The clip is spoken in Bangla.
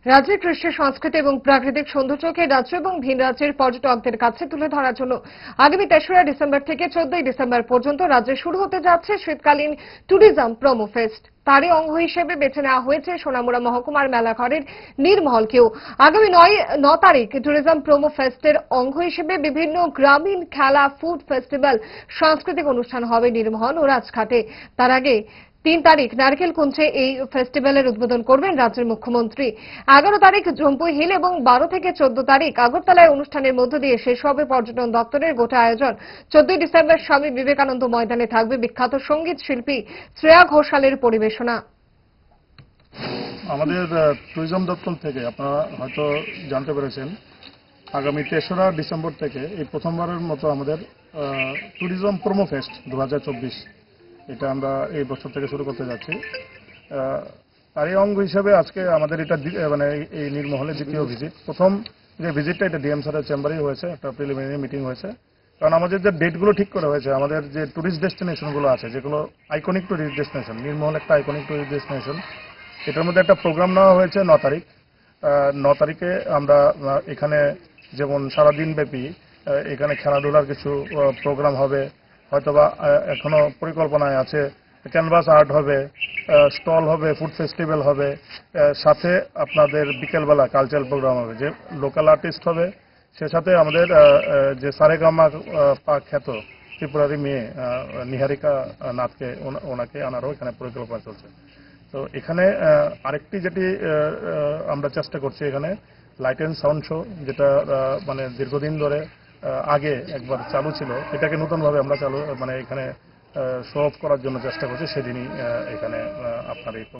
রাজ্যের কৃষ্টি সংস্কৃতি এবং প্রাকৃতিক সৌন্দর্যকে রাজ্য এবং ভিন রাজ্যের পর্যটকদের কাছে তুলে ধরার জন্য আগামী ৩রা ডিসেম্বর থেকে ১৪ই ডিসেম্বর পর্যন্ত রাজ্যে শুরু হতে যাচ্ছে শীতকালীন ট্যুরিজম প্রোমো ফেস্ট। তারই অঙ্গ হিসেবে বেছে নেওয়া হয়েছে সোনামুড়া মহকুমার মেলাঘরের নীরমহলকেও। আগামী ৯ তারিখ ট্যুরিজম প্রোমো ফেস্টের অঙ্গ হিসেবে বিভিন্ন গ্রামীণ খেলা, ফুড ফেস্টিভ্যাল, সাংস্কৃতিক অনুষ্ঠান হবে নীরমহল ও রাজঘাটে। তার আগে ৩ তারিখ নারকেলকুঞ্জে এই ফেস্টিভ্যালের উদ্বোধন করবেন রাজ্যের মুখ্যমন্ত্রী। ১১ তারিখ জম্পুই হিল এবং ১২ থেকে ১৪ তারিখ আগরতলায় অনুষ্ঠানের মধ্য দিয়ে শেষ হবে পর্যটন দপ্তরের গোটা আয়োজন। ১৪ই ডিসেম্বর স্বামী বিবেকানন্দ ময়দানে থাকবে বিখ্যাত সঙ্গীত শিল্পী শ্রেয়া ঘোষালের পরিবেশনা। আমাদের ট্যুরিজম দপ্তর থেকে আপনারা হয়তো জানতে পেরেছেন, আগামী ৩রা ডিসেম্বর থেকে এই প্রথমবারের মতো আমাদের ট্যুরিজম প্রোমো ফেস্ট ২০২৪ এটা আমরা এই বছর থেকে শুরু করতে যাচ্ছি। তারই অঙ্গ হিসেবে আজকে আমাদের এটা মানে এই নীরমহলে দ্বিতীয় ভিজিট। প্রথম যে ভিজিটটা এটা ডিএম স্যারের চেম্বারেই হয়েছে, একটা প্রিলিমিনারি মিটিং হয়েছে। কারণ আমাদের যে ডেটগুলো ঠিক করা হয়েছে, আমাদের যে ট্যুরিস্ট ডেস্টিনেশনগুলো আছে, যেগুলো আইকনিক ট্যুরিস্ট ডেস্টিনেশন, নীরমহল একটা আইকনিক ট্যুরিস্ট ডেস্টিনেশন, এটার মধ্যে একটা প্রোগ্রাম নেওয়া হয়েছে ৯ তারিখ। ৯ তারিখে আমরা এখানে যেমন সারাদিন ব্যাপী এখানে খেলাধুলার কিছু প্রোগ্রাম হবে, হয়তোবা এখনো পরিকল্পনায় আছে। ক্যানভাস আর্ট হবে, স্টল হবে, ফুড ফেস্টিভ্যাল হবে, সাথে আপনাদের বিকেলবেলা কালচারাল প্রোগ্রাম হবে, যে লোকাল আর্টিস্ট হবে, সে সাথে আমাদের যে সারেগামা খ্যাত ত্রিপুরারি মেয়ে নিহারিকা নাথকে ওনাকে আনারও এখানে পরিকল্পনা চলছে। তো এখানে আরেকটি যেটি আমরা চেষ্টা করছি, এখানে লাইট অ্যান্ড সাউন্ড শো, যেটা মানে দীর্ঘদিন ধরে আগে একবার চালু ছিল, এটাকে নতুনভাবে আমরা এখানে শো অফ করার জন্য চেষ্টা করছি। সেদিনই এখানে আপনার এই